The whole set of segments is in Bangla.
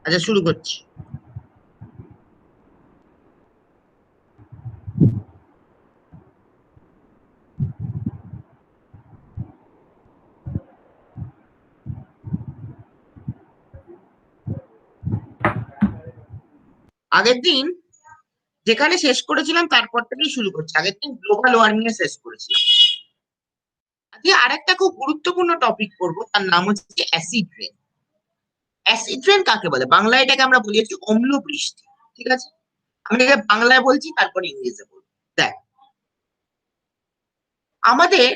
আচ্ছা শুরু করছি। আগের দিন যেখানে শেষ করেছিলাম তারপর থেকেই শুরু করছি। আগের দিন গ্লোবাল ওয়ার্মিং এ শেষ করেছিলাম। আজকে আরেকটা খুব গুরুত্বপূর্ণ টপিক করবো, তার নাম হচ্ছে অ্যাসিড রেন। অ্যাসিড রেন কাকে বলে? বাংলায় এটাকে আমরা বলি হচ্ছে অম্ল বৃষ্টি। ঠিক আছে, আমি এটাকে বাংলায় বলছি, তারপরে ইংরেজিতে বলবো। দেখ, আমাদের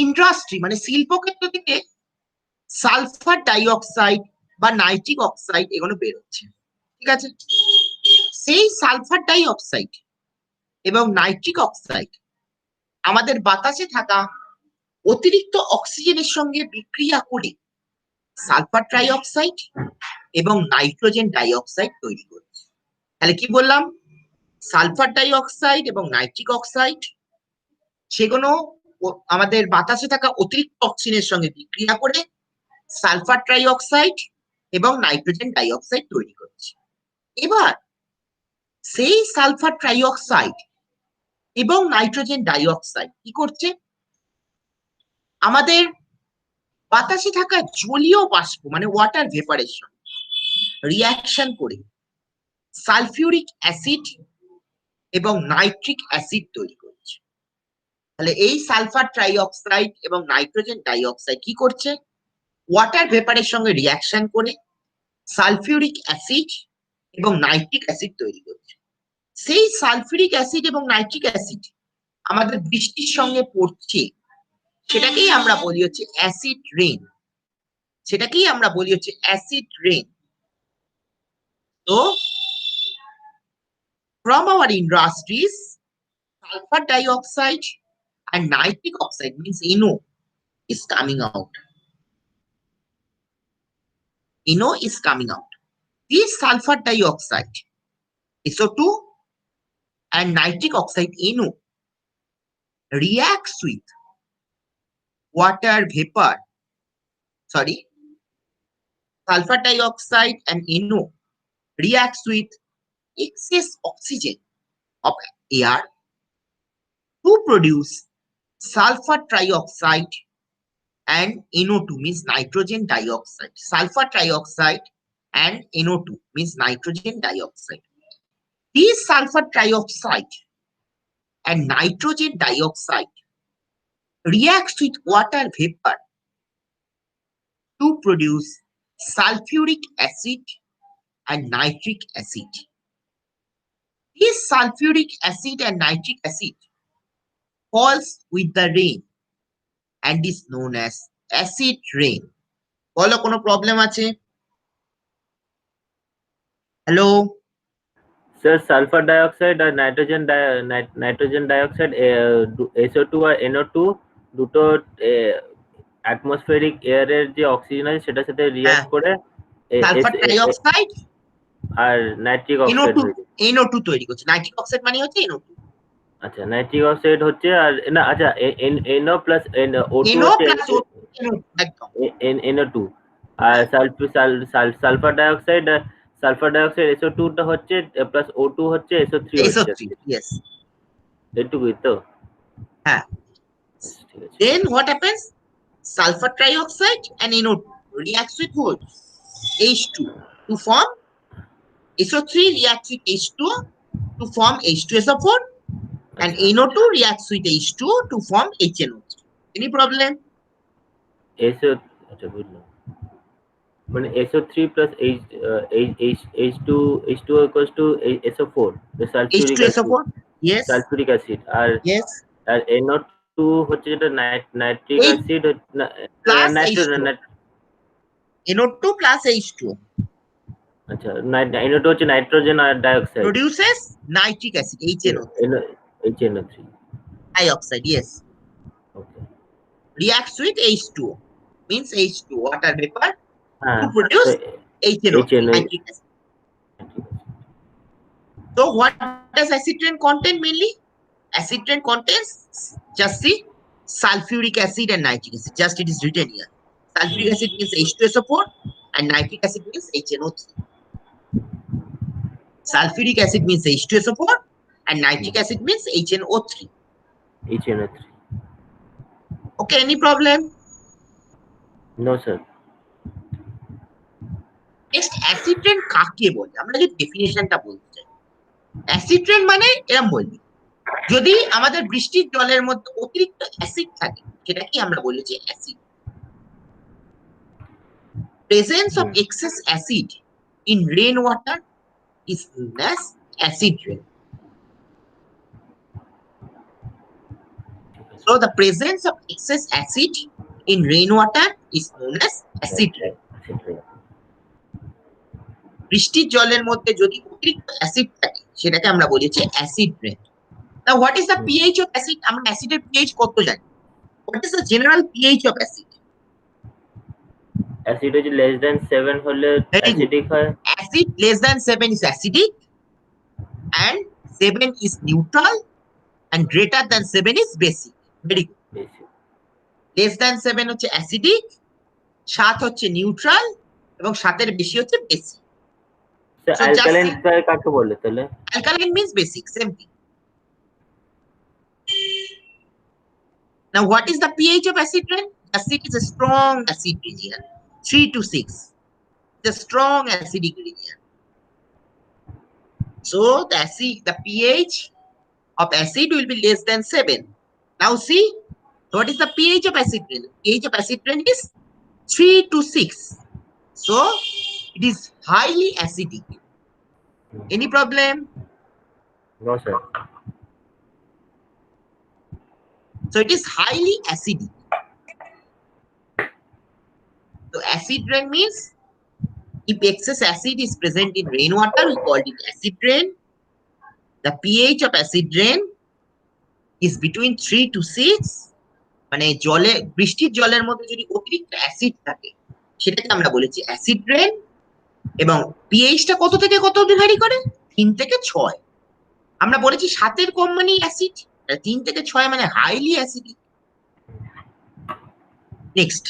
ইন্ডাস্ট্রি মানে শিল্পক্ষেত্র থেকে সালফার ডাইঅক্সাইড বা নাইট্রিক অক্সাইড এগুলো বেরোচ্ছে। ঠিক আছে, সেই সালফার ডাইঅক্সাইড এবং নাইট্রিক অক্সাইড আমাদের বাতাসে থাকা অতিরিক্ত অক্সিজেনের সঙ্গে বিক্রিয়া করে সালফার ট্রাইঅক্সাইড এবং নাইট্রোজেন ডাইঅক্সাইড তৈরি করছে। তাহলে কি বললাম? সালফার ডাইঅক্সাইড এবং নাইট্রিক অক্সাইড সেগুলো আমাদের বাতাসে থাকা অতিরিক্ত অক্সিজেনের সঙ্গে বিক্রিয়া করে সালফার ট্রাইঅক্সাইড এবং নাইট্রোজেন ডাইঅক্সাইড তৈরি করছে। এবার সেই সালফার ট্রাইঅক্সাইড এবং নাইট্রোজেন ডাইঅক্সাইড কি করছে? আমাদের বাতাসে থাকা জলীয় বাষ্প মানে ওয়াটার ভেপারেশন রিয়াকশন করে সালফিউরিক অ্যাসিড এবং নাইট্রিক অ্যাসিড তৈরি করছে। তাহলে এই সালফার ট্রাইঅক্সাইড এবং নাইট্রোজেন ডাইঅক্সাইড কি করছে? ওয়াটার ভেপারের সঙ্গে রিয়াকশন করে সালফিউরিক অ্যাসিড এবং নাইট্রিক অ্যাসিড তৈরি করছে। সেই সালফিউরিক অ্যাসিড এবং নাইট্রিক অ্যাসিড আমাদের বৃষ্টির সঙ্গে পড়ছে, সেটাকেই আমরা বলি হচ্ছে অ্যাসিড রেন। সেটাকেই আমরা বলি হচ্ছে অ্যাসিড রেন। তো from our industries, sulfur dioxide and nitric oxide means NO is coming out. NO is coming out. This sulfur dioxide, SO2 and nitric oxide NO reacts with water vapor. Sorry, sulfur dioxide and NO reacts with excess oxygen of air to produce sulfur trioxide and NO2 means nitrogen dioxide. Sulfur trioxide and NO2 means nitrogen dioxide. This sulfur trioxide and nitrogen dioxide reacts with water vapor to produce sulfuric acid and nitric acid. This sulfuric acid and nitric acid falls with the rain and is known as acid rain. বলো কোনো প্রবলেম আছে? হ্যালো Sir, sulfur dioxide আর নাইট্রোজেন ডাইঅক্সাইড SO2 আর NO2 দুটো অ্যাটমসফেরিক এয়ারের যে অক্সিজেন আছে সেটার সাথে রিঅ্যাক্ট করে সালফার ডাইঅক্সাইড আর নাইট্রিক অক্সাইড NO2 তৈরি করছে। নাইট্রিক অক্সাইড মানে হচ্ছে NO2। আচ্ছা, নাইট্রিক অক্সাইড হচ্ছে আর না, আচ্ছা NO প্লাস O2 হচ্ছে NO2 আর সালফার ডাইঅক্সাইড SO2 টা হচ্ছে প্লাস O2 হচ্ছে SO3 হচ্ছে। ইয়েস, এটুকুই তো? হ্যাঁ। Then what happens? Sulfur trioxide and NO2 reacts with what? H2 to form SO3 reacts with H2 to form H2SO4 and NO2 reacts with H2 to form HNO3. Any problem? আচ্ছা বুঝলাম, মানে SO3 plus H2 equals to SO4, the sulfuric H2SO4, yes, sulfuric acid, R yes, R NO2 হচ্ছে যেটা nitric acid, NO2 plus H2, আচ্ছা NO2 হচ্ছে nitrogen R dioxide, produces nitric acid HNO3 dioxide, yes, okay, reacts with H2O means H2 water vapor হ্যাঁ, to produce HNO3 nitric acid. So what does acid rain contain mainly? Acid rain contains, just see, sulfuric acid and nitric acid. Just it is written here. Sulfuric acid means H2SO4 and nitric acid means HNO3. Sulfuric acid means H2SO4 and nitric acid means HNO3. HNO3. Okay, any problem? No, sir. Next acid rain কাকে বলে? আমরা যে ডেফিনেশনটা বলতে চাই, অ্যাসিড রেন মানে এরকম বলবি, যদি আমাদের বৃষ্টির জলের মধ্যে অতিরিক্ত অ্যাসিড থাকে সেটাকে আমরা বলি যে acid. Presence of excess acid in rain water is known as acid rain. So the presence of excess acid in rainwater is known as acid rain. বৃষ্টির জলের মধ্যে যদি অতিরিক্ত অ্যাসিড থাকে সেটাকে আমরা বলি যে acid rain. Now what is the pH of acid? আমরা অ্যাসিডের pH কত জানি? What is the general pH of acid? Acid হচ্ছে less than 7 হলে অ্যাসিডিক হয়। Acid less than 7 is acidic and 7 is neutral and greater than 7 is basic. Very good. Basic. Less than 7 হচ্ছে অ্যাসিডিক, 7 হচ্ছে নিউট্রাল এবং 7 বেশি হচ্ছে বেসিক। So alkaline কাকে বলে তাহলে? Alkaline means basic, same thing. Now what is the pH of acid rain? Acid is a strong acid region, 3 to 6. The strong acidic region. So the pH of acid will be less than 7. Now see, what is the pH of acid rain? pH of acid rain is 3 to 6. So it is highly acidic. Any problem? No, sir. So it is highly acidic. So acid rain means if excess acid is present in rainwater, we call it acid rain. The pH of acid rain is between 3 to 6. মানে জলে বৃষ্টির জলের মধ্যে যদি অতিরিক্ত অ্যাসিড থাকে সেটাকে আমরা বলেছি অ্যাসিড রেন, এবং পিএইচটা কত থেকে কত অবধি ভ্যারি করে? 3 থেকে 6। আমরা বলেছি 7 এর কম মানে অ্যাসিড, 3 থেকে 6 মানে হাইলি অ্যাসিডিক। নেক্সট,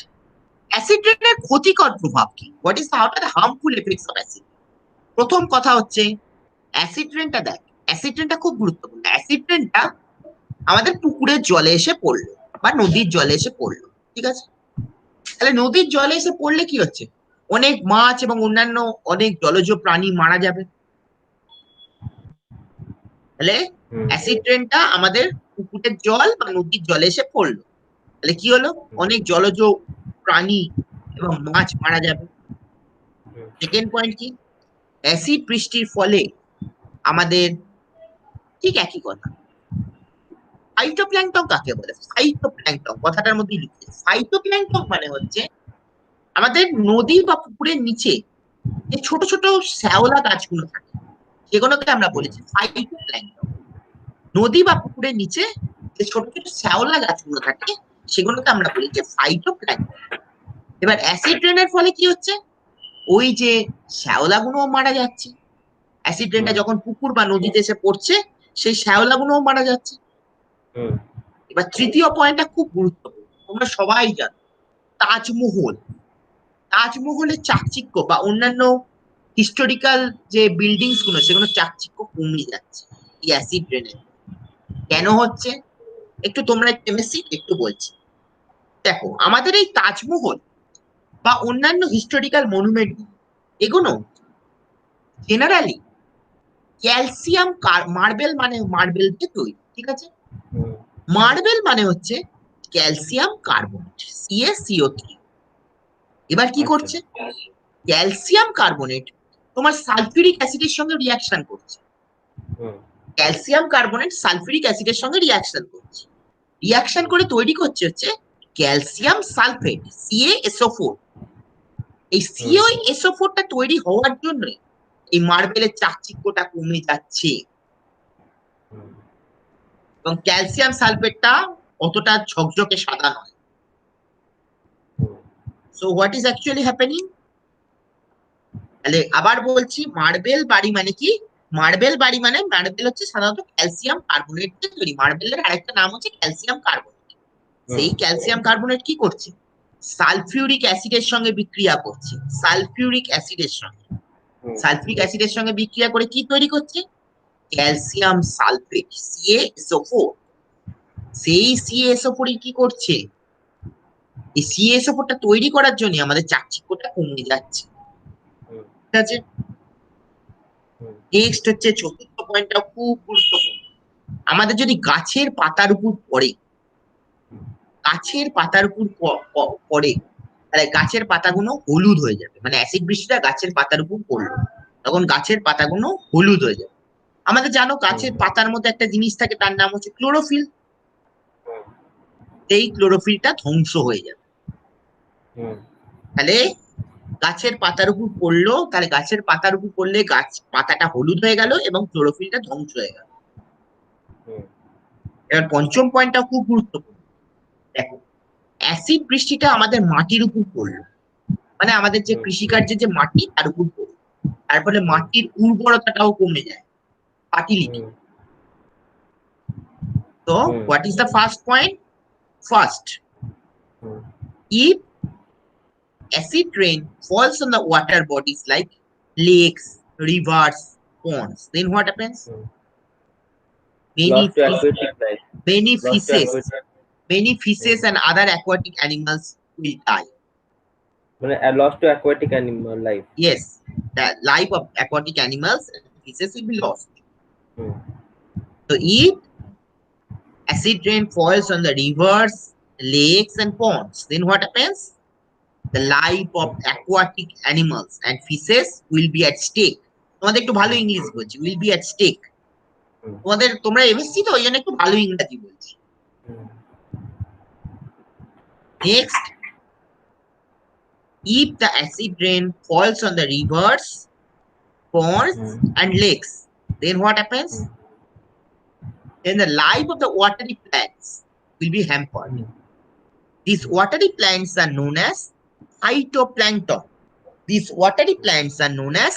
অ্যাসিড রেনের ক্ষতিকর প্রভাব কি? What is the harmful effects of acid? প্রথম কথা হচ্ছে অ্যাসিড রেনটা দেখ, অ্যাসিড রেনটা খুব গুরুত্বপূর্ণ। অ্যাসিড রেনটা আমাদের পুকুরের জলে এসে পড়লো বা নদীর জলে এসে পড়লো, ঠিক আছে? তাহলে নদীর জলে এসে পড়লে কি হচ্ছে? অনেক মাছ এবং অন্যান্য অনেক জলজ প্রাণী মারা যাবে। তাহলে অ্যাসিড রেনটা আমাদের পুকুরের জল বা নদীর জলে এসে পড়লো, তাহলে কি হলো? অনেক জলজ প্রাণী এবং মাছ মারা যাবে। সেকেন্ড পয়েন্ট কি? অ্যাসিড বৃষ্টির ফলে আমাদের ঠিক একই কথা। ফাইটোপ্ল্যাঙ্কটন কাকে বলে? ফাইটোপ্ল্যাঙ্কটন কথাটার মধ্যে লিখছে। ফাইটোপ্ল্যাঙ্কটন মানে হচ্ছে আমাদের নদী বা পুকুরের নিচে যে ছোট ছোট শ্যাওলা গাছগুলো থাকে সেগুলোকে আমরা বলেছি ফাইটোপ্ল্যাঙ্কটন। নদী বা পুকুরের নিচে যে ছোট ছোট শ্যাওলা গাছগুলো থাকে সেগুলোকে আমরা বলি যে ফাইটোপ্ল্যাঙ্কটন। এবার অ্যাসিড রেনের ফলে কি হচ্ছে? ওই যে শ্যাওলাগুলোও মারা যাচ্ছে। অ্যাসিড রেনটা যখন পুকুর বা নদীতে এসে পড়ছে সেই শ্যাওলাগুলোও মারা যাচ্ছে। এবার তৃতীয় পয়েন্টটা খুব গুরুত্বপূর্ণ, তোমরা সবাই জানো তাজমহল, তাজমহলের চাকচিক্য বা অন্যান্য হিস্টোরিক্যাল যে বিল্ডিংস গুলো সেগুলো চাকচিক্য কমে যাচ্ছে এই অ্যাসিড রেনে। কেন হচ্ছে? একটু তোমরা কেমিস্ট্রি একটু বলছি। দেখো, আমাদের এই তাজমহল বা অন্যান্য হিস্টোরিক্যাল মনুমেন্ট এগুলো জেনারেলি ক্যালসিয়াম মার্বেল মানে মার্বেল দিয়ে তৈরি, ঠিক আছে? মার্বেল মানে হচ্ছে ক্যালসিয়াম কার্বনেট, CaCO3। এবার কি করছে? ক্যালসিয়াম কার্বনেট তোমার সালফিউরিক অ্যাসিডের সঙ্গে রিঅ্যাকশন করছে। ক্যালসিয়াম কার্বনেট সালফিউরিক অ্যাসিডের সঙ্গে রিঅ্যাকশন করছে, রিঅ্যাকশন করে তৈরি করছে হচ্ছে ক্যালসিয়াম সালফেট, CaSO4। এই CaSO4টা তৈরি হওয়ার জন্য এই মার্বেলের চাকচিক্যটা কমে যাচ্ছে এবং ক্যালসিয়াম সালফেটটা অতটা ঝকঝকে সাদা নয়। So what is actually happening? তাহলে আবার বলছি, মার্বেল বাড়ি মানে কি? মার্বেল বাড়ি মানে মার্বেল হচ্ছে সাধারণত ক্যালসিয়াম কার্বনেট দিয়ে তৈরি। মার্বেলের আরেকটা নাম হচ্ছে ক্যালসিয়াম কার্বনেট। সেই ক্যালসিয়াম কার্বনেট কি করছে? সালফিউরিক অ্যাসিডের সঙ্গে বিক্রিয়া করছে, সালফিউরিক অ্যাসিডের সঙ্গে, সালফিউরিক অ্যাসিডের সঙ্গে বিক্রিয়া করে কি তৈরি করছে? Calcium sulphate, CaSO4। সেই CaSO4 কি করছে? এই CaSO4টা তৈরি করার জন্য আমাদের চাকচিক্যটা কমে যাচ্ছে, ঠিক আছে? নেক্সট হচ্ছে চতুর্থ পয়েন্টটা খুব গুরুত্বপূর্ণ। আমাদের যদি গাছের পাতার উপর পড়ে, গাছের পাতার উপর পড়ে, তাহলে গাছের পাতাগুলো হলুদ হয়ে যাবে, মানে অ্যাসিড বৃষ্টিটা গাছের পাতার উপর পড়লো, তখন গাছের পাতাগুলো হলুদ হয়ে যাবে। আমাদের জানো গাছের পাতার মধ্যে একটা জিনিস থাকে, তার নাম হচ্ছে ক্লোরোফিল। এই ক্লোরোফিলটা ধ্বংস হয়ে যাবে। তাহলে গাছের পাতার উপর পড়লো, তাহলে গাছের পাতার উপর পড়লে গাছ পাতাটা হলুদ হয়ে গেল এবং ক্লোরোফিলটা ধ্বংস হয়ে গেল। এবার পঞ্চম পয়েন্টটা খুব গুরুত্বপূর্ণ। দেখো, অ্যাসিড বৃষ্টিটা আমাদের মাটির উপর পড়লো, মানে আমাদের যে কৃষিকার্যের যে মাটি তার উপর পড়লো, তার ফলে মাটির উর্বরতাটাও কমে যায়, ফার্টিলিটি। তো what is the first point? First, if acid rain falls on the water bodies like lakes, rivers, ponds, then what happens? Loss to aquatic life. Many Loss to fishes, aquatic. and other aquatic animals will die. Loss to aquatic animal life. Yes, the life of aquatic animals and fishes will be lost. So if acid rain falls on the rivers, lakes, and ponds, then what happens? The life of aquatic animals and fishes will be at stake. তোমাদের একটু ভালো ইংলিশ বলছি, will be at stake. তোমরা এমএসসি তো, ওই জন্য একটু ভালো ইংরেজি বলছি। Next, if the acid rain falls on the rivers, ponds, and lakes, then what happens? Then the life of the watery plants will be hampered. These watery plants are known as phytoplankton. These watery plants are known as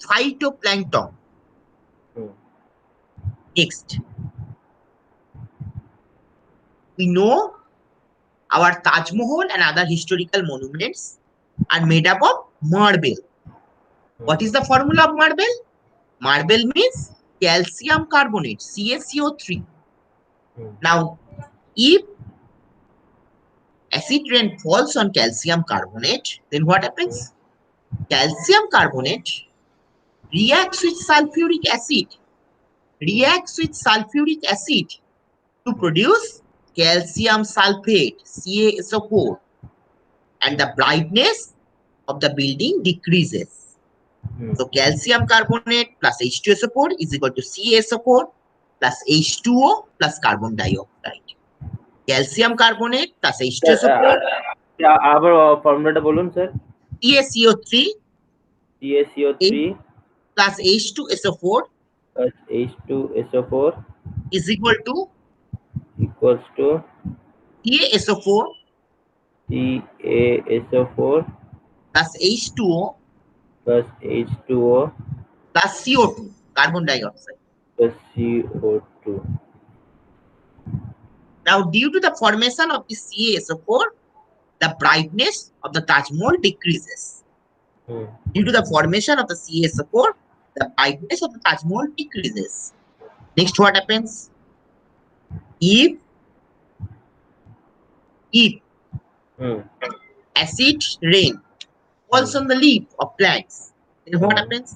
phytoplankton. Next, we know our Taj Mahal and other historical monuments are made up of marble. What is the formula of marble? Marble means calcium carbonate, CaCO3. Now, if acid rain falls on calcium carbonate, then what happens? Calcium carbonate reacts with sulfuric acid, to produce calcium sulfate, CaSO4, and the brightness of the building decreases. So calcium carbonate plus H2SO4 is equal to CaSO4 plus H2O plus carbon dioxide. Calcium carbonate plus H2SO4 আবার ফর্মুলাটা বলুন sir. CaCO3 plus H2SO4 is equal to CaSO4 plus H2O plus CO2, carbon dioxide. Now, due to the formation of the CaSO4, the brightness of the Taj Mahal decreases. Due to the formation of the CaSO4, the brightness of the Taj Mahal decreases. Next, what happens? If acid rain falls on the leaf of plants, then what happens?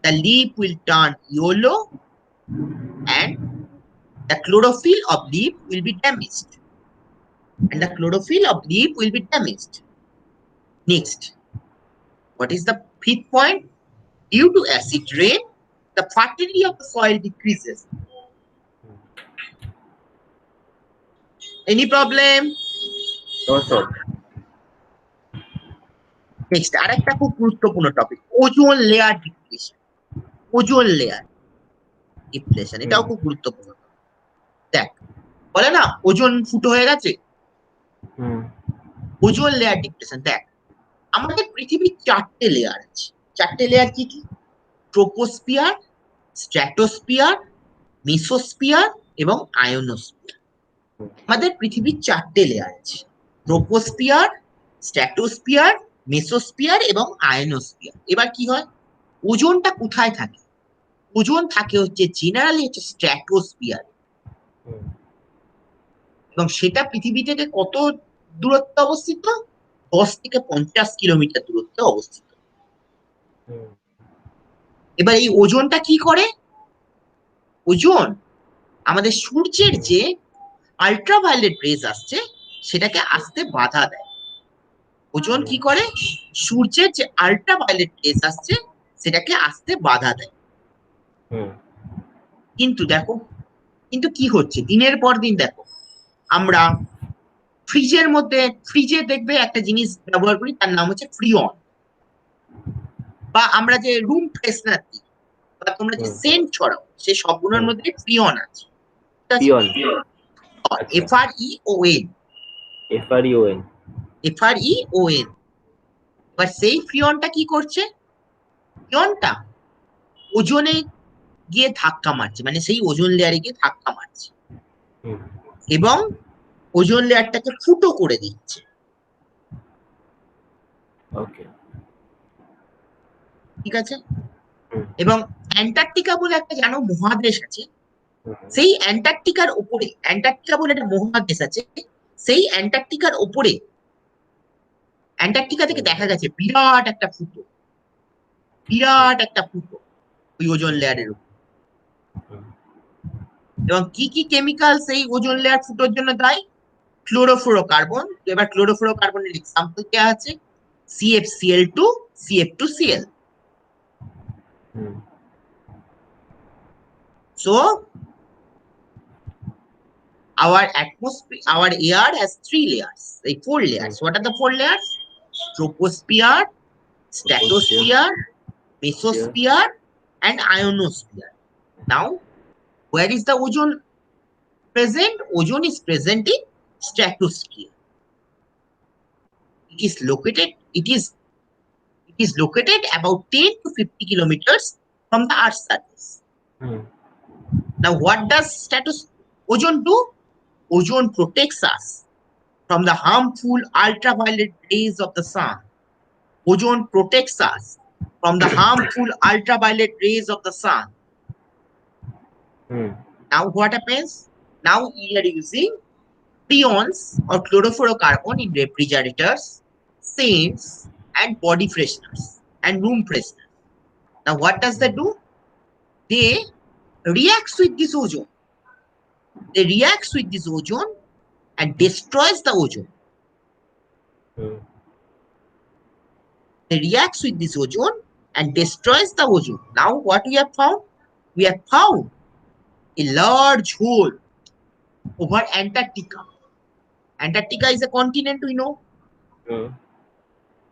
The leaf will turn yellow and the chlorophyll of leaf will be damaged. Next, what is the fifth point? Due to acid rain, the fertility of the soil decreases. Any problem? No, sir. Next, আরেকটা খুব গুরুত্বপূর্ণ topic, ozone layer depletion. Ozone layer depletion, এটাও খুব গুরুত্বপূর্ণ। দেখ, বলে না ওজোন ফুটো হয়ে গেছে, ওজোন লেয়ার ডিপ্লেশন। দেখ, আমাদের পৃথিবীর 4টে লেয়ার আছে। 4টে লেয়ার কি কি? ট্রোপোস্ফিয়ার, স্ট্র্যাটোস্ফিয়ার, মেসোস্ফিয়ার এবং আয়োনোস্ফিয়ার। আমাদের পৃথিবীর 4টে লেয়ার আছে। ট্রোপোস্ফিয়ার, স্ট্র্যাটোস্ফিয়ার, মেসোস্ফিয়ার এবং আয়নোস্ফিয়ার। এবার কি হয়, ওজনটা কোথায় থাকে? ওজন থাকে হচ্ছে জেনারেলি হচ্ছে স্ট্র্যাটোস্ফিয়ার, হুম, এবং সেটা পৃথিবী থেকে কত দূরত্বে অবস্থিত? 10 থেকে 50 কিলোমিটার দূরত্বে অবস্থিত। হুম, এবার এই ওজনটা কি করে? ওজন আমাদের সূর্যের যে আল্ট্রাভায়োলেট রেজ আসছে সেটাকে আসতে বাধা দেয়। ওজন কি করে? সূর্যের যে আল্ট্রাভায়োলেট রেজ আসছে সেটাকে আসতে বাধা দেয়। হুম, কিন্তু দেখো, কিন্তু কি হচ্ছে দিনের পর দিন, দেখো আমরা ফ্রিজের মধ্যে, ফ্রিজে দেখবে একটা জিনিস ব্যবহার করি, তার নাম হচ্ছে ফ্রিয়ন, বা আমরা যে রুম ফ্রেশনার দিই বা তোমরা যে হুম, সেন্ট ছড়াও, সে সবগুলোর হুম, মধ্যে ফ্রিয়ন আছে। পিয়ন, আচ্ছা, FREON, FREON, FREON। এবার সেই ফ্রিয়নটা কি করছে? ফ্রিয়নটা ওজনে গিয়ে ধাক্কা মারছে, মানে সেই ওজোন লেয়ারে গিয়ে ধাক্কা মারছে হুম, এবং ওজোন লেয়ারটাকে ফুটো করে দিচ্ছে। ওকে, ঠিক আছে? হুম, এবং অ্যান্টার্কটিকা বলে একটা জানো মহাদেশ আছে, হুম, সেই অ্যান্টার্কটিকার উপরে, অ্যান্টার্কটিকা বলে একটা মহাদেশ আছে, সেই অ্যান্টার্কটিকার উপরে, অ্যান্টার্কটিকা থেকে হুম, দেখা গেছে বিরাট একটা ফুটো, বিরাট একটা ফুটো ওই ওজোন লেয়ারের উপর। হুম, এবং কি কি কেমিক্যাল সেই ওজোন লেয়ার ফুটোর জন্য দায়ী? ক্লোরোফ্লোরোকার্বন। এবার ক্লোরোফ্লোরোকার্বনের এক্সাম্পল দেওয়া আছে CFCl2, CF2Cl। Hmm, So our atmosphere, our air has 3 layers, like 4 layers. What are the 4 layers? Troposphere, stratosphere, sphere, mesosphere, and ionosphere. Now, where is the ozone present? Ozone is present in stratosphere. It is located, it is located about 10 to 50 kilometers from the Earth's surface. Hmm, Now, what does ozone do? Ozone protects us from the harmful ultraviolet rays of the sun. Ozone protects us from the harmful ultraviolet rays of the sun. Hmm, Now, what happens? Now, we are using freons or chlorofluorocarbon in refrigerators, scents, and body fresheners and room fresheners. Now, what does that do? They reacts with this ozone. They reacts with this ozone and destroys the ozone. Hmm, They reacts with this ozone and destroys the ozone. Now, what we have found? We have found a large hole over Antarctica. Antarctica is a continent, we know. Hmm,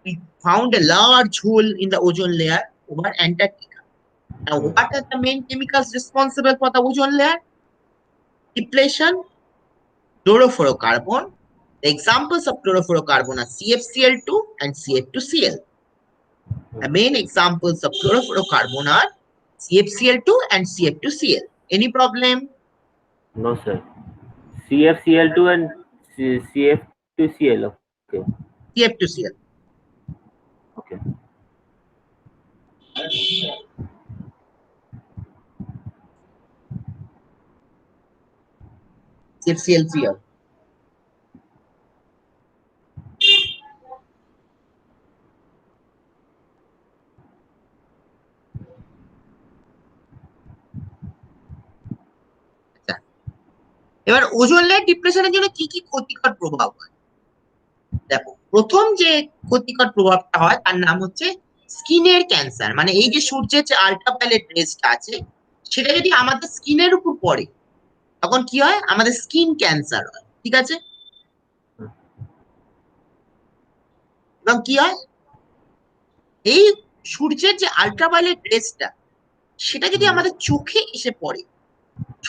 We found a large hole in the ozone layer over Antarctica. Now, hmm, what are the main chemicals responsible for the ozone layer depletion? Chlorofluorocarbon. The examples of chlorofluorocarbon are CFCl2 and CF2Cl. The main examples of chlorofluorocarbon are CFCl2 and CF2Cl. Any problem? no sir, CFCl2 and CF2Cl, okay, CF2Cl. okay, CFCl3. এবার ওজোন লেয়ার ডিপ্রেশনের জন্য কি কি ক্ষতিকর প্রভাব হয়? দেখো, প্রথম যে ক্ষতিকর প্রভাবটা হয় তার নাম হচ্ছে স্কিনের ক্যান্সার। মানে এই যে সূর্যের যে আল্ট্রাভায়োলেট রেসটা আছে সেটা যদি আমাদের স্কিনের উপর পড়ে তখন কি হয়? আমাদের স্কিন ক্যান্সার হয়। ঠিক আছে? এবং কি হয়? এই সূর্যের যে আল্ট্রাভায়োলেট রেসটা সেটা যদি আমাদের চোখে এসে পড়ে,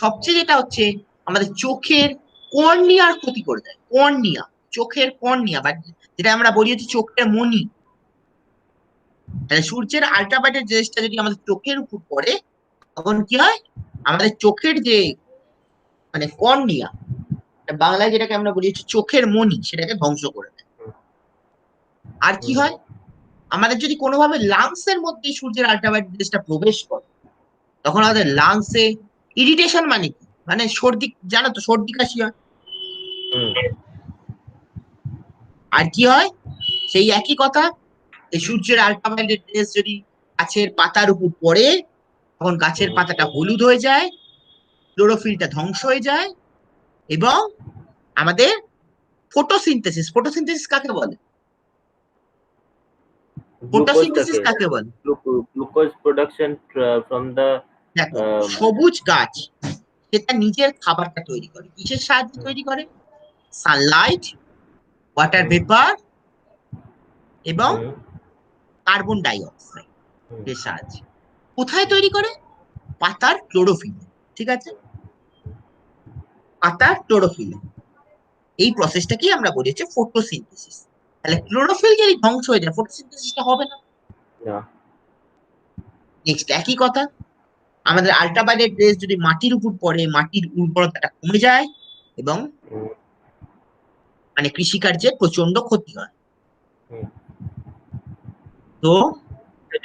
সবচেয়ে যেটা হচ্ছে আমাদের চোখের কর্নিয়ার ক্ষতি করে দেয়। কর্নিয়া, চোখের কর্নিয়া, বা যেটা আমরা বলি হচ্ছে চোখের মণি। তাহলে সূর্যের আল্ট্রাভায়োলেট রেসটা যদি আমাদের চোখের উপর পড়ে তখন কি হয়? আমাদের চোখের যে মানে কর্নিয়া, বাংলায় যেটাকে আমরা বলি হচ্ছে চোখের মনি, সেটাকে ধ্বংস করে দেয়। আর কি হয়, আমাদের যদি কোনোভাবে লাংস এর মধ্যে সূর্যের আল্ট্রাভায়োলেট রেসটা প্রবেশ করে, তখন আমাদের লাংসে ইরিটেশন, মানে কি, মানে সর্দি, জানো তো সর্দি কাশি হয়। আর কি হয়, সেই একই কথা, এই সূর্যের আল্ট্রাভায়োলেট রেস যদি গাছের পাতার উপর পড়ে, তখন গাছের পাতাটা হলুদ হয়ে যায়, ক্লোরোফিলটা ধ্বংস হয়ে যায়, এবং আমাদের ফটোসিনথেসিস, ফটোসিনথেসিস কাকে বলে? ফটোসিনথেসিস গ্লুকোজটাকে, কাকে বলে? গ্লুকোজ প্রোডাকশন ফ্রম দ্য দেখো, সবুজ গাছ সেটা নিজের খাবারটা তৈরি করে, কিসের সাহায্যে তৈরি করে? সানলাইট, ওয়াটার ভেপার এবং কার্বন ডাই অক্সাইড এর সাহায্যে। কোথায় তৈরি করে? পাতার ক্লোরোফিল। ঠিক আছে, পাতার ক্লোরোফিল, এই প্রসেসটাকেই আমরা বলি হচ্ছে ফটোসিনথেসিস। তাহলে ক্লোরোফিল যদি ধ্বংস হয়ে যায়, ফটোসিনথেসিসটা হবে না। নেক্সট একই কথা, আমাদের আল্ট্রাভায়োলেট রেস যদি মাটির উপর পড়ে, মাটির উর্বরতাটা কমে যায় এবং মানে কৃষিকার্যের প্রচন্ড ক্ষতি হয়। তো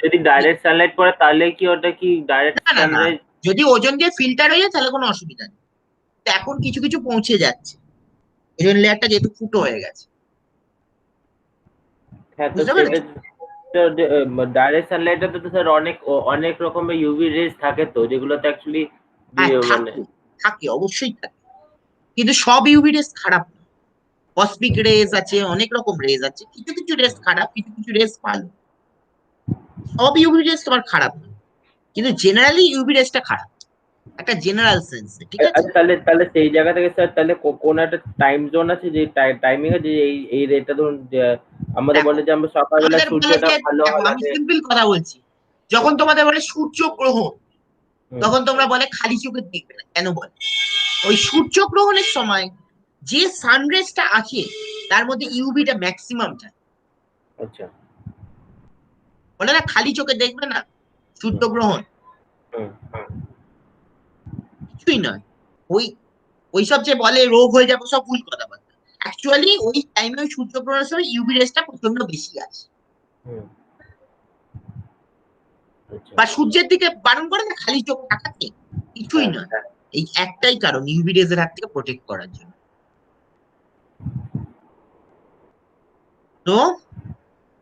যদি ডাইরেক্ট সানলাইট পড়ে তাহলে কি ওটা কি ডাইরেক্ট না না না, সানরাইজ? যদি ওজন দিয়ে ফিল্টার হয়ে যায় তাহলে কোনো অসুবিধা নেই। তো এখন কিছু কিছু পৌঁছে যাচ্ছে, ওজন লেয়ারটা যেহেতু ফুটো হয়ে গেছে। হ্যাঁ, তো বুঝতে সেটা পেরেছো? ডাইরেক্ট সানলাইটে তো স্যার অনেক অনেক রকমের ইউভি রেজ থাকে, তো যেগুলোতে অ্যাকচুয়ালি হ্যাঁ মানে থাকে, থাকে অবশ্যই থাকে, কিন্তু সব ইউভি রেস খারাপ না। কসমিক রেস আছে, অনেক রকম রেস আছে, কিছু কিছু রেস খারাপ, কিছু কিছু রেস ভালো। সব ইউভি রেস তোমার খারাপ না, কিন্তু জেনারেলি ইউভি রেসটা খারাপ, একটা জেনারেল সেন্সে। ঠিক আছে, আচ্ছা, তাহলে তাহলে সেই জায়গা থেকে স্যার তাহলে কোন একটা টাইম জোন আছে যে টাইমিং আছে যে এই রেটটা ধরুন যে আমাদের দেখো বলে যে আমরা সকালবেলা আমাদের বলে সূর্যটা যে, ভালো দেখো আমি হওয়াতে। সিম্পল কথা বলছি, যখন তোমাদের বলে সূর্য গ্রহণ, হুম, তখন তোমরা বলে খালি চোখে দেখবে না, কেন বলে? ওই সূর্যগ্রহণের সময় যে সানরেজটা আসে, তার মধ্যে ইউভিটা ম্যাক্সিমাম যায়। আচ্ছা। বলে না খালি চোখে দেখবে না হুম, সূর্যগ্রহণ, হুম, কিছুই নয়। ওই ওইসব যে বলে রোগ হয়ে যাবে, সব ভুল কথাবার্তা। অ্যাকচুয়ালি ওই টাইমে ওই সূর্যগ্রহণের সময় ইউভি রেসটা প্রচন্ড বেশি আসে, হুম, আচ্ছা। বা সূর্যের দিকে বারণ করে না খালি চোখ তাকাতে, কিছুই হ্যাঁ, নয়। এই একটাই কারণ, ইউভি রেস এর হাত থেকে প্রোটেক্ট করার জন্য। তো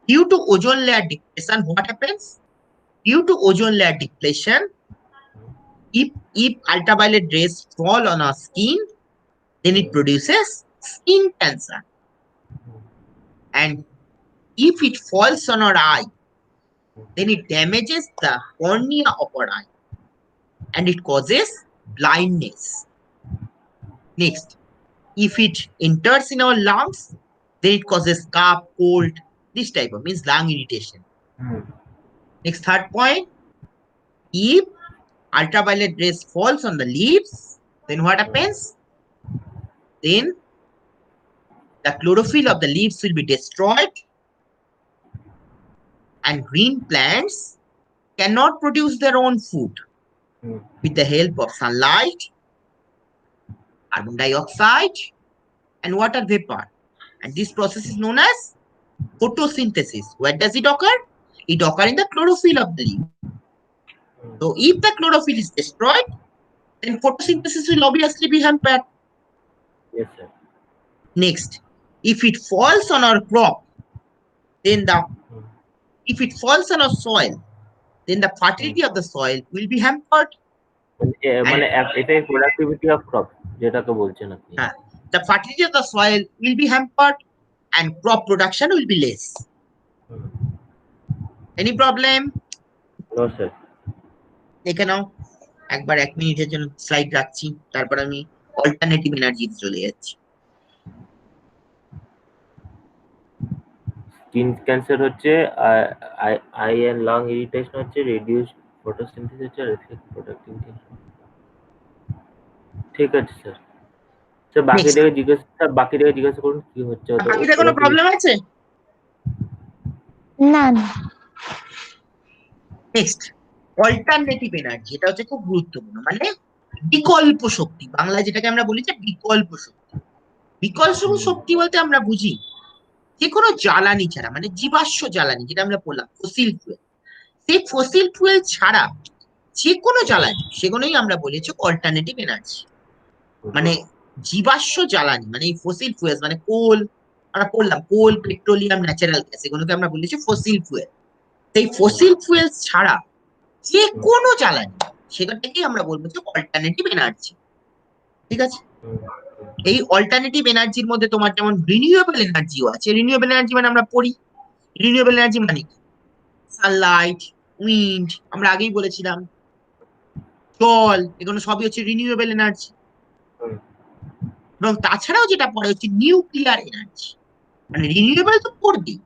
due to ozone layer depletion, what happens? Due to ozone layer depletion, if ultraviolet rays fall on our skin, then it produces skin cancer. And if it falls on our eye, then it damages the cornea of our eye and it causes blindness. Next, if it enters in our lungs, then it causes cough, cold, this type of means lung irritation. Hmm, Next, third point, if ultraviolet rays falls on the leaves, then what happens? Then the chlorophyll of the leaves will be destroyed and green plants cannot produce their own food hmm, with the help of sunlight, carbon dioxide, and water vapor. And this process is known as photosynthesis. Where does it occur? It occurs in the chlorophyll of the leaf. Hmm, So if the chlorophyll is destroyed, then photosynthesis will obviously be hampered. yes sir. Next, if it falls on our crop, then hmm, if it falls on our soil, then the hmm. fertility of the soil will be hampered. And মানে এটাই প্রোডাক্টিভিটি অফ ক্রপ যেটাকে বলছেন আপনি। the fertility of the soil will be hampered and crop production will be less. Hmm, Any problem? No sir. দেখে নাও, একবার 1 মিনিটের জন্য স্লাইড রাখছি, তারপর আমি অল্টারনেটিভ এনার্জিতে চলে যাচ্ছি। স্কিন ক্যান্সার হচ্ছে, আই এন্ড লাং ইরিটেশন হচ্ছে, রিডিউসড ফটোসিনথেসিস হচ্ছে, রিফ্লেক্ট প্রোডাক্টিভিটি। ঠিক আছে স্যার। স্যার নেক্সট, বাকিটাকে জিজ্ঞাসা করুন কি হচ্ছে ওদের বাকিটা কোনো ওরা কি। প্রবলেম আছে? না না। নেক্সট, অল্টারনেটিভ এনার্জি, এটা হচ্ছে খুব গুরুত্বপূর্ণ, মানে বিকল্প শক্তি, বাংলায় যেটাকে আমরা বলি যে বিকল্প শক্তি। বিকর্ষণ শক্তি বলতে আমরা বুঝি যে কোনো জ্বালানি ছাড়া, মানে জীবাশ্ম জ্বালানি, যেটা আমরা বললাম ফসিল ফুয়েল, সেই ফসিল ফুয়েল ছাড়া যে কোনো জ্বালানি, সেগুলোই আমরা বলেছি অল্টারনেটিভ এনার্জি। মানে জীবাশ্ম জ্বালানি মানে এই ফসিল ফুয়েল, মানে কোল, আমরা বললাম কোল, পেট্রোলিয়াম, ন্যাচারাল গ্যাস, এগুলোকে আমরা বলেছি ফসিল ফুয়েল। সেই ফসিল ফুয়েল ছাড়া যে কোনো জ্বালানি, সেটাকেই আমরা বলবো যে অল্টারনেটিভ এনার্জি। ঠিক আছে? এই অল্টারনেটিভ এনার্জির মধ্যে তোমার যেমন রিনিউয়েবল এনার্জিও আছে। রিনিউয়েবল এনার্জি মানে আমরা পড়ি, রিনিউয়েবল এনার্জি মানে সানলাইট, উইন্ড, আমরা আগেই বলেছিলাম, জল, এগুলো সবই হচ্ছে রিনিউয়েবল এনার্জি। এবং তাছাড়াও যেটা পড়ে হচ্ছে নিউক্লিয়ার এনার্জি। মানে রিনিউয়েবল তো পড়বেই,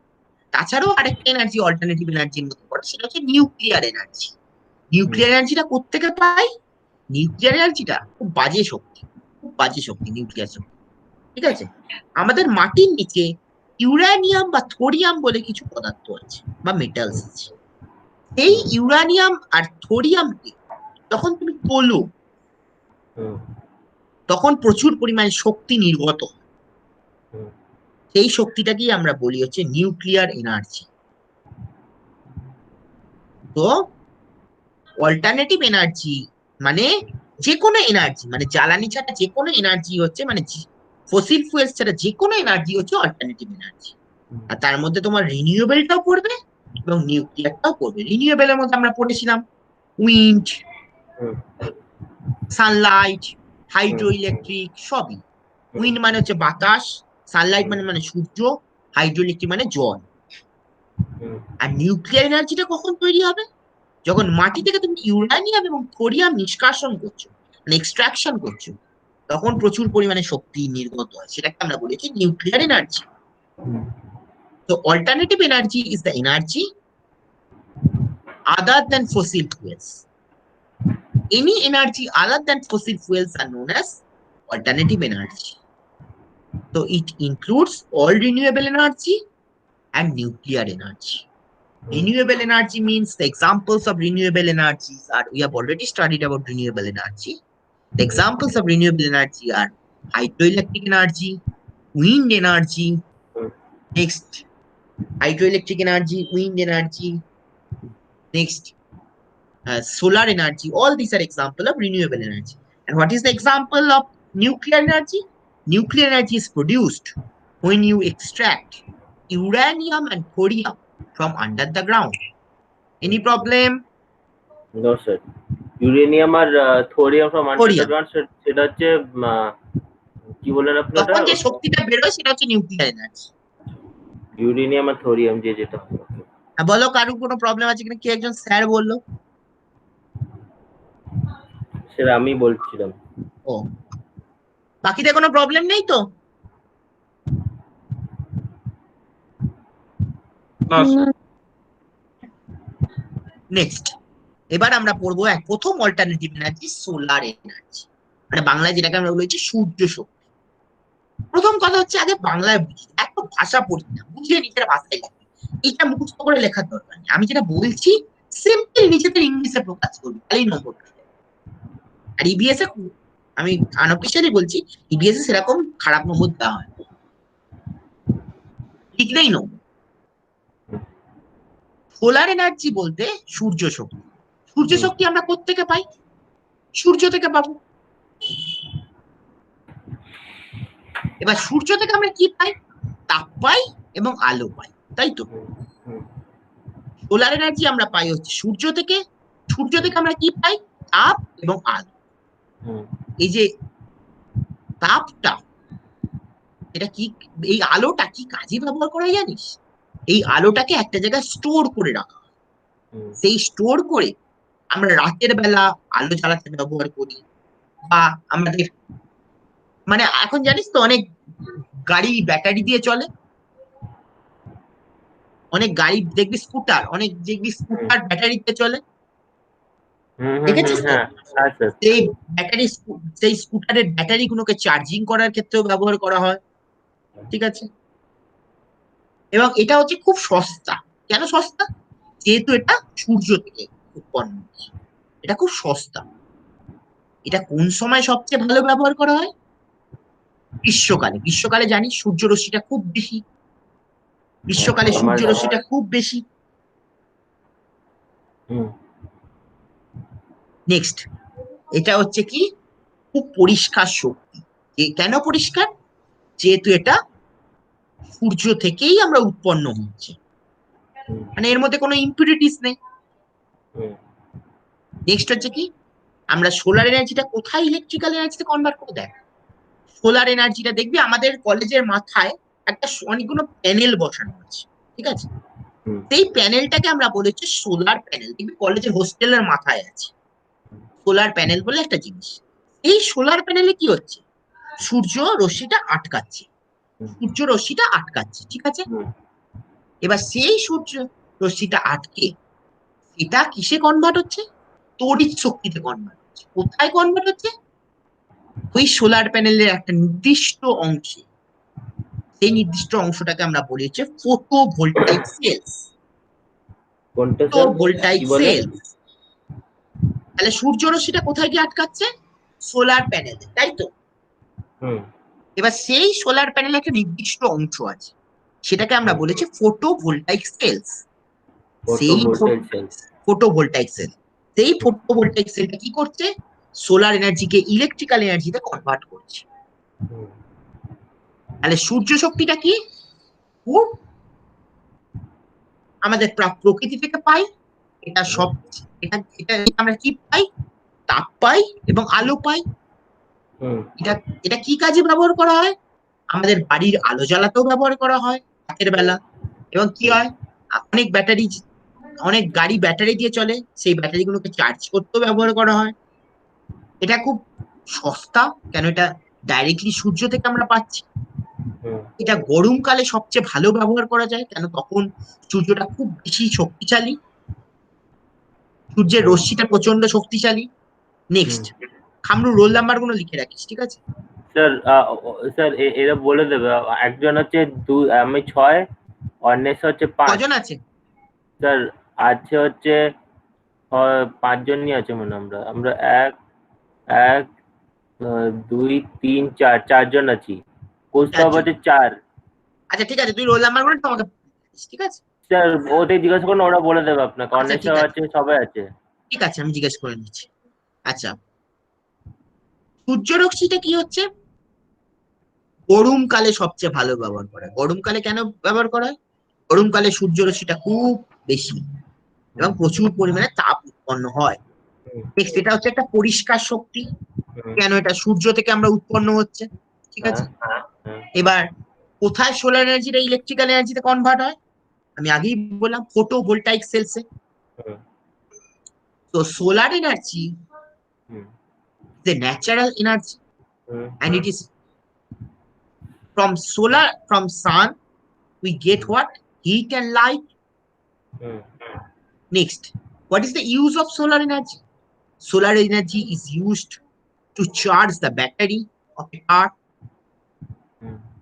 তাছাড়াও আরেকটা এনার্জি অল্টারনেটিভ এনার্জির মধ্যে পড়ে, সেটা হচ্ছে নিউক্লিয়ার এনার্জি। নিউক্লিয়ার এনার্জিটা কোত্থেকে পাই? নিউক্লিয়ার এনার্জিটা খুব বাজে শক্তি, খুব বাজে শক্তি নিউক্লিয়ার শক্তি। ঠিক আছে? আমাদের মাটির নিচে ইউরেনিয়াম বা থোরিয়াম বলে কিছু পদার্থ আছে বা মেটালস আছে। এই ইউরেনিয়াম আর থোরিয়ামকে যখন তুমি তোলো, তখন প্রচুর পরিমাণে শক্তি নির্গত হয়। সেই শক্তিটাকেই আমরা বলি হচ্ছে নিউক্লিয়ার এনার্জি। তো অল্টারনেটিভ এনার্জি মানে যে কোনো এনার্জি, মানে জ্বালানি ছাড়া যে কোনো এনার্জি হচ্ছে, মানে ফসিল ফুয়েলস ছাড়া যে কোনো এনার্জি হচ্ছে অল্টারনেটিভ এনার্জি। আর তার মধ্যে তোমার রিনিউয়েবলটাও পড়বে এবং নিউক্লিয়ারটাও পড়বে। রিনিউয়েবলের মধ্যে আমরা পড়েছিলাম উইন্ড, সানলাইট, হাইড্রো ইলেকট্রিক, সবই। উইন্ড মানে হচ্ছে বাতাস, সানলাইট মানে সূর্য, হাইড্রো ইলেকট্রিক মানে জল। আর নিউক্লিয়ার এনার্জিটা কখন তৈরি হবে? যখন মাটি থেকে তুমি ইউরেনিয়াম এবং থোরিয়াম নিষ্কাশন করছো, মানে এক্সট্রাকশন করছো, তখন প্রচুর পরিমাণে শক্তি নির্গত হয়, সেটাকে আমরা বলেছি নিউক্লিয়ার এনার্জি। তো alternative energy is the energy other than fossil fuels. Any energy other than fossil fuels are known as alternative energy. So it includes all renewable energy and nuclear energy. Renewable energy means the examples of renewable energies are, we have already studied about renewable energy. The examples of renewable energy are hydroelectric energy, wind energy, next hydroelectric energy, wind energy, next solar energy. All these are example of renewable energy. And what is the example of nuclear energy? Nuclear energy is produced when you extract uranium and thorium from under the ground. Any problem? No sir. Uranium আর thorium from under the Thorium. Ground, সেটা হচ্ছে কি বললেন আপনি ওটা? তখন যে শক্তিটা বেরোয় সেটা হচ্ছে নিউক্লিয়ার এনার্জি। ইউরেনিয়াম আর থোরিয়াম যেটা। বলো কারোর কোনো প্রবলেম আছে কিনা? কে একজন স্যার বললো? সেটা আমি বলছিলাম। ও, বাকিদের কোনো প্রবলেম নেই তো? নেক্সট, এবার আমরা পড়বো প্রথম অল্টারনেটিভ এনার্জি সোলার এনার্জি, মানে বাংলায় যেটাকে আমরা বলেছি সূর্য শক্তি। প্রথম কথা হচ্ছে আগে বাংলায় বুঝি, এত ভাষা পড়ি না, বুঝিয়ে নিজের ভাষায় লিখি। এটা মুখস্থ করে লেখার দরকার নেই, আমি যেটা বলছি সিম্পল নিজেদের ইংলিশে প্রকাশ করবি, তাহলেই নম্বর পেয়ে যাবে। আর ইবিএস এ আমি আনঅফিসিয়ালি বলছি, ইবিএস এ সেরকম খারাপ নম্বর দেওয়া হয়, লিখলেই নম্বর। সোলার এনার্জি বলতে সূর্য শক্তি। সূর্য শক্তি আমরা কোত্থেকে পাই? সূর্য থেকে পাবো। এবার সূর্য থেকে আমরা কি পাই? তাপ পাই এবং আলো পাই, তাই তো? সোলার এনার্জি আমরা পাই হচ্ছে সূর্য থেকে। সূর্য থেকে আমরা কি পাই? তাপ এবং আলো। এই যে তাপটা, এটা কি, এই আলোটা কি কাজে ব্যবহার করা জানিস? এই আলোটাকে একটা জায়গায় স্টোর করে রাখা হয়। সেই স্টোর করে আমরা রাতের বেলা আলো জ্বালাতে ব্যবহার করি, বা আমাদের, মানে এখন জানিস তো অনেক গাড়ি ব্যাটারি দিয়ে চলে, অনেক গাড়ি দেখবি স্কুটার, অনেক দেখবি স্কুটার ব্যাটারিতে চলে, দেখেছিস তো? সেই ব্যাটারি, সেই স্কুটারের ব্যাটারি গুলোকে চার্জিং করার ক্ষেত্রেও ব্যবহার করা হয়। ঠিক আছে? এবং এটা হচ্ছে খুব সস্তা। কেন সস্তা? যেহেতু এটা সূর্য থেকে উৎপন্ন হচ্ছে, এটা খুব সস্তা। এটা কোন সময় সবচেয়ে ভালো ব্যবহার করা হয়? গ্রীষ্মকালে, গ্রীষ্মকালে জানি সূর্য রশ্মিটা খুব বেশি, গ্রীষ্মকালে সূর্য রশ্মিটা খুব বেশি। নেক্সট, এটা হচ্ছে কি খুব পরিষ্কার শক্তি। কেন পরিষ্কার? যেহেতু এটা সূর্য থেকেই আমরা উৎপন্ন হচ্ছে, মানে এর মধ্যে কোনো ইম্পিউরিটিস নেই। নেক্সট হচ্ছে কি, আমরা সোলার এনার্জিটা কোথায় ইলেকট্রিক্যাল এনার্জিতে কনভার্ট করে দেয়? সোলার এনার্জিটা দেখবি আমাদের কলেজের মাথায় একটা অনেকগুলো প্যানেল বসানো আছে, ঠিক আছে? সেই প্যানেলটাকে আমরা বলেছি সোলার প্যানেল। দেখবি কলেজের হোস্টেলের মাথায় আছে সোলার প্যানেল বলে একটা জিনিস। এই সোলার প্যানেলে কি হচ্ছে? সূর্য রশ্মিটা আটকাচ্ছে, সূর্য রশ্মিটা আটকাচ্ছে, ঠিক আছে? এবার সেই সূর্য রশ্মিটা আটকে এটা কিসে কনভার্ট হচ্ছে? তড়িৎ শক্তিতে কনভার্ট হচ্ছে। কোথায় কনভার্ট হচ্ছে? ওই সোলার প্যানেলের একটা নির্দিষ্ট অংশে। সেই নির্দিষ্ট অংশটাকে আমরা বলি হচ্ছে ফটোভোল্টাইক সেলস। Photovoltaic sales. তাহলে সূর্য রশ্মিটা কোথায় গিয়ে আটকাচ্ছে? সোলার প্যানেলে, তাই তো? এবার সেই সোলার প্যানেলে একটা নির্দিষ্ট অংশ আছে, সেটাকে আমরা বলেছি ফটোভোল্টাইক সেলস। সেই ফটোভোল্টাইক সেল, সেই ফটোভোল্টাইক সেলটা কি করছে? সোলার এনার্জিকে ইলেকট্রিক্যাল এনার্জিতে কনভার্ট করছে। তাহলে সূর্য শক্তিটা কি? খুব আমাদের প্রকৃতি থেকে পাই। এটা সব, এটা এটা আমরা কি পাই? তাপ পাই এবং আলো পাই। এটা এটা কি কাজে ব্যবহার করা হয়? আমাদের বাড়ির আলো জ্বালাতেও ব্যবহার করা হয় রাতের বেলা। এবং কি হয়, অনেক ব্যাটারি, অনেক গাড়ি ব্যাটারি দিয়ে চলে, সেই ব্যাটারি গুলোকে চার্জ করতেও ব্যবহার করা হয়। এটা খুব সস্তা, কেন এটা ডাইরেক্টলি সূর্য থেকে আমরা পাচ্ছি। এটা গরমকালে সবচেয়ে ভালো ব্যবহার করা যায়, কেন তখন সূর্যটা খুব বেশি শক্তিশালী, সূর্যের রশ্মিটা প্রচন্ড শক্তিশালী। নেক্সট, খামরু রোল নাম্বার গুলো লিখে রাখিস, ঠিক আছে? স্যার স্যার এরা বলে দেবে। একজন হচ্ছে আমি 6, অন্বেষ হচ্ছে 5। কজন আছে? স্যার আছে হচ্ছে 5 জনই আছে মনে হয়। আমরা 1 1 2 3 4 4 জন আছি। কৌস্তব হচ্ছে 4। আচ্ছা ঠিক আছে, তুই রোল নাম্বার গুলো তোমাকে, ঠিক আছে স্যার ওদের জিজ্ঞাসা করুন, ওরা বলে দেবে আপনাকে। আচ্ছা অন্বেষ ঠিক আছে, আছে, সবাই আছে। ঠিক আছে, আমি জিজ্ঞেস করে নিচ্ছি। আচ্ছা, সূর্য রশ্মিটা কি হচ্ছে? গরমকালে সবচেয়ে ভালো ব্যবহার করা হয়। গরমকালে কেন ব্যবহার করা হয়? গরমকালে সূর্য রশ্মিটা খুব বেশি এবং প্রচুর পরিমাণে তাপ উৎপন্ন হয়। নেক্সট, এটা হচ্ছে একটা পরিষ্কার শক্তি, কেন? এটা সূর্য থেকে আমরা উৎপন্ন হচ্ছে, ঠিক আছে? এবার কোথায় সোলার এনার্জিটা ইলেকট্রিক্যাল এনার্জিতে কনভার্ট হয়? আমি আগেই বললাম ফটোভোল্টাইক সেলসে। তো solar energy is a natural energy and it is from sun we get what? Heat and light. Next, what is the use of solar energy? Solar energy is used to charge the battery of a car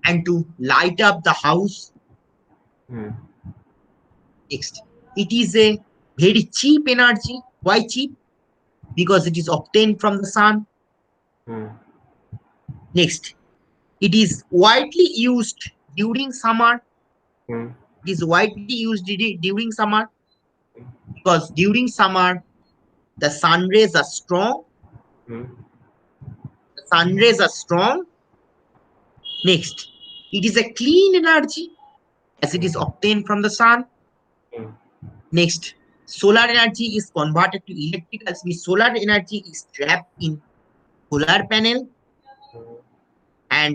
and to light up the house. Next, it is a very cheap energy. Why cheap? Because it is obtained from the sun. Next, it is widely used during summer. It is widely used during summer because during summer the sun rays are strong. The sun rays are strong. Next, it is a clean energy as it is obtained from the sun. Next, solar energy is converted to electrical. Solar energy is trapped in solar panel, and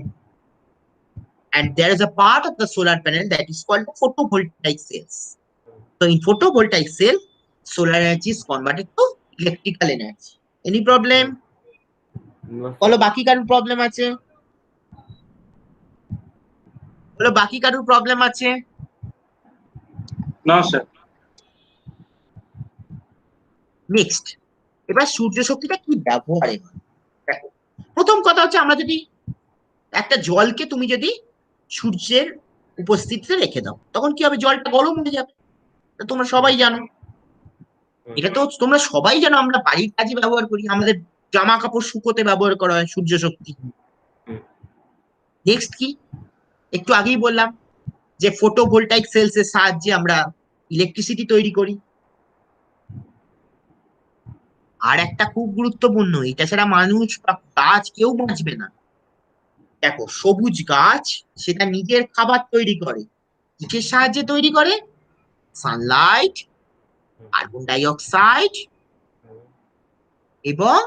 there is a part of the solar panel that is called photovoltaic cells. So in photovoltaic cell, solar energy is converted to electrical energy. Any problem? বলো বাকি কারোর প্রবলেম আছে? বলো বাকি কারোর প্রবলেম আছে? না স্যার। নেক্সট, এবার সূর্য শক্তিটা কি ব্যবহারে হয়? দেখো, প্রথম কথা হচ্ছে, আমরা যদি একটা জলকে তুমি যদি সূর্যের উপস্থিতিতে রেখে দাও, তখন কি হবে? জলটা গরম হয়ে যাবে। তোমরা সবাই জানো, এটা তো তোমরা সবাই জানো, আমরা বাড়ির কাজে ব্যবহার করি, আমাদের জামা কাপড় শুকোতে ব্যবহার করা হয় সূর্য শক্তি। নেক্সট কি, একটু আগেই বললাম যে ফটোভোল্টাইক সেলস এর সাহায্যে আমরা ইলেকট্রিসিটি তৈরি করি। আর একটা খুব গুরুত্বপূর্ণ, এটা ছাড়া মানুষ বা গাছ কেউ বাঁচবে না। দেখো সবুজ গাছ সেটা নিজের খাবার তৈরি করে, কিসের সাহায্যে তৈরি করে? সানলাইট, কার্বন ডাই অক্সাইড এবং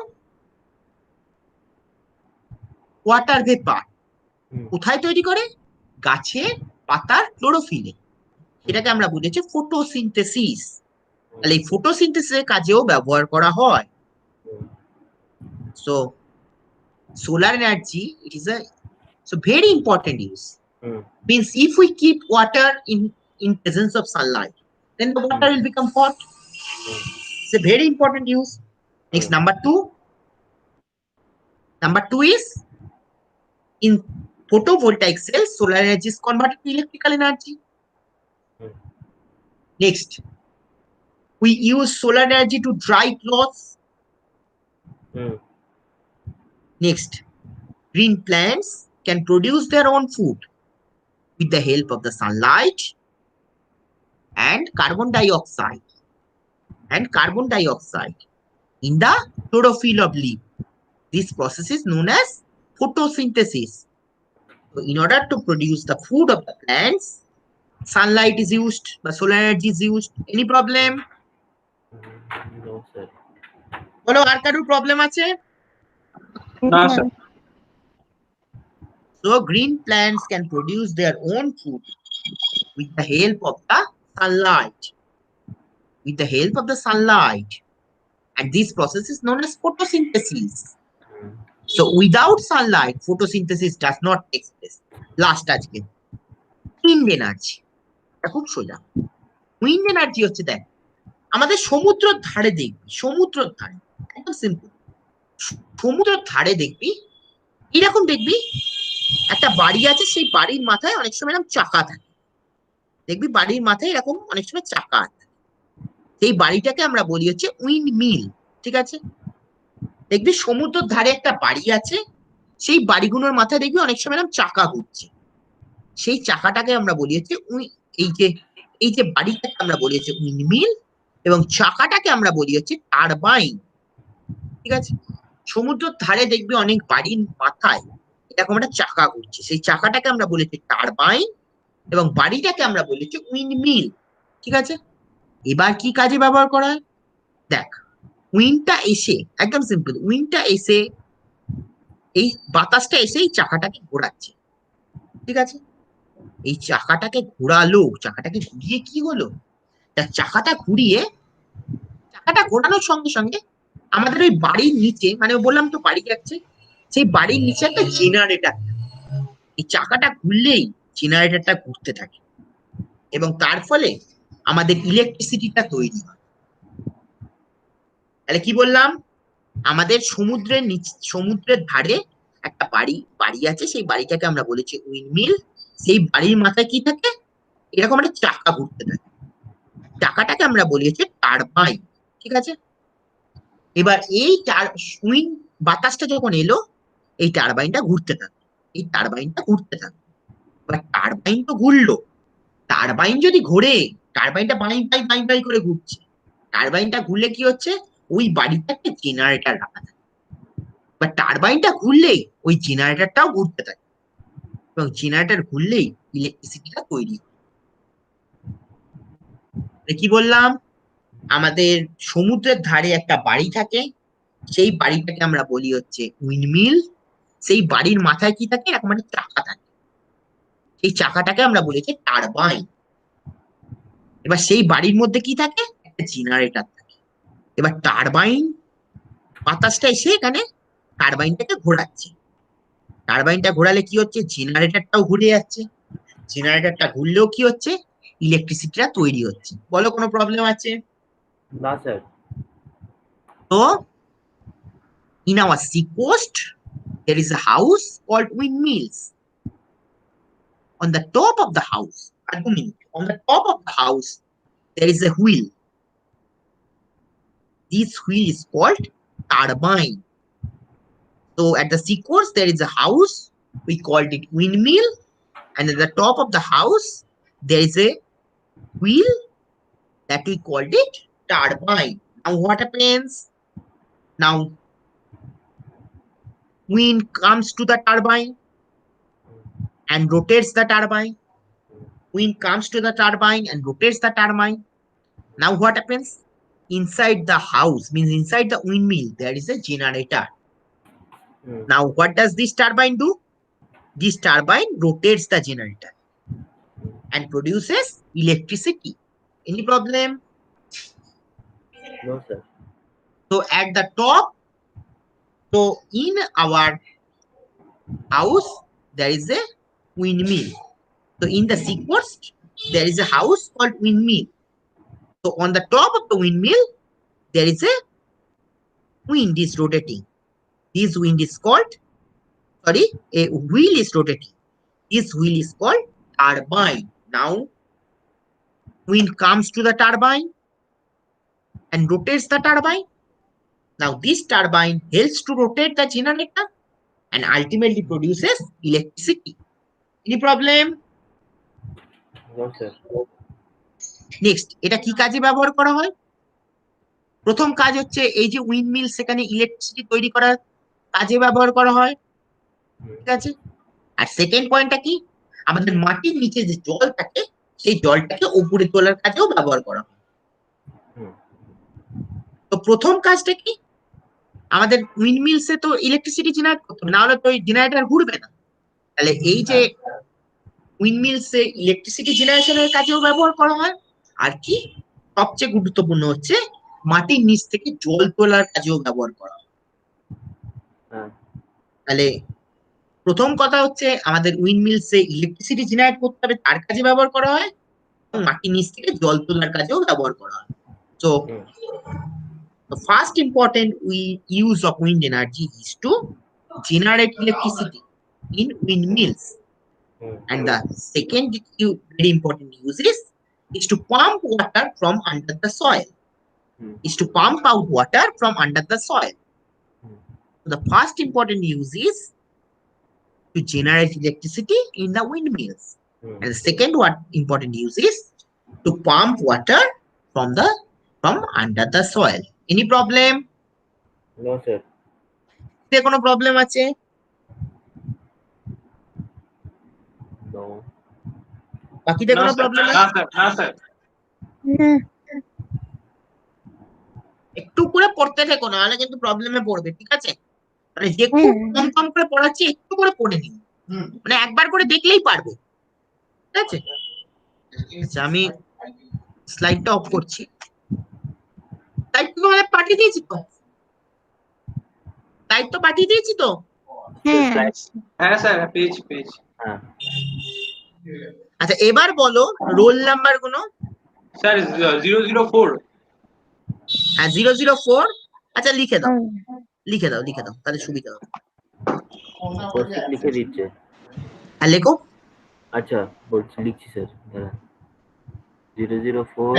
ওয়াটার ভেপার। কোথায় তৈরি করে? গাছের পাতার ক্লোরোফিলে। সেটাকে আমরা বলেছি ফটোসিনথেসিস। তাহলে এই ফটোসিনথেসিসের কাজেও ব্যবহার করা হয়। So solar energy, it is a very important use. Means if we keep water in presence of sunlight, then the water will become hot. It's a very important use. Next, number two. Number two is in photovoltaic cells, solar energy is converted to electrical energy. Next, we use solar energy to dry clothes. Next, green plants can produce their own food with the help of the sunlight and carbon dioxide in the chlorophyll of leaf. This process is known as photosynthesis. So in order to produce the food of the plants, sunlight is used, but solar energy is used. Any problem? No, sir. বলো আর কারোর প্রবলেম আছে? না sir. So green plants can produce their own food with the help of the sunlight. And this process is known as photosynthesis. So without sunlight, photosynthesis does not take place. Last আজকে উইন্ড এনার্জি, খুব সোজা। উইন্ড এনার্জি হচ্ছে, দেখ আমাদের সমুদ্রের ধারে দেখবি, সমুদ্রের ধারে একদম সিম্পল, সমুদ্রের ধারে দেখবি এরকম দেখবি একটা বাড়ি আছে, সেই বাড়ির মাথায় অনেক সময় এরকম চাকা থাকে। দেখবি বাড়ির মাথায় এরকম অনেক সময় চাকা থাকে। সেই বাড়িটাকে আমরা বলি হচ্ছে উইন্ড মিল। ঠিক আছে, দেখবি সমুদ্রের ধারে একটা বাড়ি আছে, সেই বাড়িগুলোর মাথায় দেখবি অনেক সময় এরকম চাকা ঘুরছে। সেই চাকাটাকে আমরা বলি হচ্ছে এই যে বাড়িটাকে আমরা বলি হচ্ছে উইন্ড মিল, এবং চাকাটাকে আমরা বলি হচ্ছে টারবাইন। ঠিক আছে, সমুদ্রের ধারে দেখবি অনেক বাড়ির মাথায় এরকম একটা চাকা ঘুরছে, সেই চাকাটাকে আমরা বলেছি টারবাইন, এবং বাড়িটাকে আমরা বলেছি উইন্ড মিল। ঠিক আছে, এবার কি কাজে ব্যবহার করা হয়? দেখ উইন্ডটা এসে, একদম সিম্পল, উইন্ডটা এসে এই বাতাসটা এসে এই চাকাটাকে ঘোরাচ্ছে। ঠিক আছে, এই চাকাটাকে ঘোরালো, চাকাটাকে ঘুরিয়ে কি হলো? চাকাটা ঘোরানোর সঙ্গে সঙ্গে আমাদের ওই বাড়ির নিচে, মানে বললাম তো বাড়ি যাচ্ছে, সেই বাড়ির নিচে একটা জেনারেটর, এই চাকাটা ঘুরলেই জেনারেটরটা ঘুরতে থাকে, এবং তার ফলে আমাদের ইলেকট্রিসিটিটা তৈরি হয়। তাহলে কি বললাম? আমাদের সমুদ্রের ধারে একটা বাড়ি আছে, সেই বাড়িটাকে আমরা বলেছি উইন্ডমিল। সেই বাড়ির মাথায় কি থাকে? এরকম একটা চাকা ঘুরতে থাকে, চাকাটাকে আমরা বলি হচ্ছে টারবাইন। ঠিক আছে, এবার এই উইন্ড বাতাসটা যখন এলো, এই টারবাইনটা ঘুরতে থাকে, এবার টারবাইন তো ঘুরলো, টারবাইন যদি ঘোরে, টারবাইনটা বাই করে ঘুরছে, টারবাইনটা ঘুরলে কি হচ্ছে? ওই বাড়িতে একটা জেনারেটর রাখা থাকে, বা টারবাইনটা ঘুরলেই ওই জেনারেটরটাও ঘুরতে থাকে, এবং জেনারেটর ঘুরলেই ইলেকট্রিসিটিটা তৈরি হয়। কি বললাম? আমাদের সমুদ্রের ধারে একটা বাড়ি থাকে, সেই বাড়িটাকে আমরা বলি হচ্ছে উইন্ডমিল। সেই বাড়ির মাথায় কি থাকে? এরকম একটা চাকা থাকে, সেই চাকাটাকে আমরা বলেছি টারবাইন। এবার সেই বাড়ির মধ্যে কি থাকে? একটা জেনারেটর থাকে। এবার টারবাইন, বাতাসটা এসে এখানে টারবাইনটাকে ঘোরাচ্ছে, টারবাইনটা ঘোরালে কি হচ্ছে? জেনারেটরটাও ঘুরে যাচ্ছে, জেনারেটরটা ঘুরলেও কি হচ্ছে? ইলেকট্রিসিটিটা তৈরি হচ্ছে। বলো কোনো প্রবলেম আছে? না স্যার। তো in our sea coast there is a house called windmills. On the top of the house, on the top of the house there is a wheel. This wheel is called turbine. So at the sea coast there is a house we called it windmill, and at the top of the house there is a wheel that we called it turbine. Now what happens? Now wind comes to the turbine and rotates the turbine. Wind comes to the turbine and rotates the turbine. Now what happens? Inside the house, means inside the windmill, there is a generator. Hmm. Now what does this turbine do? This turbine rotates the generator and produces electricity. Any problem? No, sir. So at the top, so in our house, there is a windmill. So in the sequence, there is a house called windmill. So on the top of the windmill, there is a wind is rotating. This wind is called, sorry, a wheel is rotating. This wheel is called turbine. Now, wind comes to the turbine and rotates the turbine. Now, this turbine helps to rotate the generator and ultimately produces electricity. Any problem? No, sir. Next, এটা কি কাজে ব্যবহার করা হয়? প্রথম কাজ হচ্ছে এই যে উইন্ডমিল, সেখানে ইলেকট্রিসিটি তৈরি করার কাজে ব্যবহার করা হয়, ঠিক আছে? আর সেকেন্ড পয়েন্টটা কি? আমাদের মাটির নিচে যে জল থাকে সেই জলটাকে উপরে তোলার কাজেও ব্যবহার করা হয়। হুম। তো প্রথম কাজটা কি? আমাদের উইন্ডমিলসে তো ইলেকট্রিসিটি জেনারেট করতে হবে, না হলে তো ওই জেনারেটর ঘুরবে না। তাহলে এই যে উইন্ডমিলসে ইলেকট্রিসিটি জেনারেশনের কাজেও ব্যবহার করা হয়, আর কি সবচেয়ে গুরুত্বপূর্ণ হচ্ছে মাটির নিচ থেকে জল তোলার কাজেও ব্যবহার করা হয়। হ্যাঁ। তাহলে প্রথম কথা হচ্ছে আমাদের উইন্ডমিলসে ইলেকট্রিসিটি জেনারেট করতে হবে, তার কাজে ব্যবহার করা হয়, এবং মাটির নিচ থেকে জল তোলার কাজেও ব্যবহার করা হয়। So hmm. the first important use of wind energy is to generate electricity in windmills. Hmm. And the second very important use is to pump water from under the soil. Hmm. Is to pump out water from under the soil. Hmm. The first important use is to generate electricity in the windmills. Hmm. And the second important use is to pump water from under the soil. Any problem? No, sir. কোনো প্রবলেম আছে? No. বাকিতে কোনো প্রবলেম আছে? না স্যার, না স্যার। একটু করে পড়তে থেকো, নাহলে কিন্তু প্রবলেমে পড়বে, ঠিক আছে? মানে যে খুব কম কম করে পড়াচ্ছি, একটু করে পড়ে নিও, মানে একবার করে দেখলেই পারবে, ঠিক আছে? আচ্ছা, আমি স্লাইডটা অফ করছি। স্লাইড তো তোমাদের পাঠিয়ে দিয়েছি তো, স্লাইড তো পাঠিয়ে দিয়েছি তো। হ্যাঁ স্যার, পেজ পেজ। হ্যাঁ। আচ্ছা, এবার বলো রোল নাম্বার গুলো। স্যার 004। হ্যাঁ, 004। আচ্ছা, লিখে দাও লিখে দাও লিখে দাও, তাহলে সুবিধা হবে। কৌশিক লিখে দিচ্ছে। আর লেখো। আচ্ছা, বলছি, লিখছি স্যার। দাঁড়ান। 004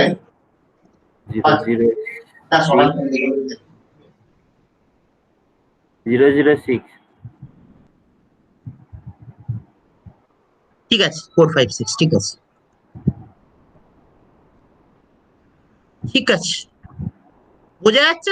006 ঠিক আছে, 456, ঠিক আছে, ঠিক আছে, বোঝা যাচ্ছে?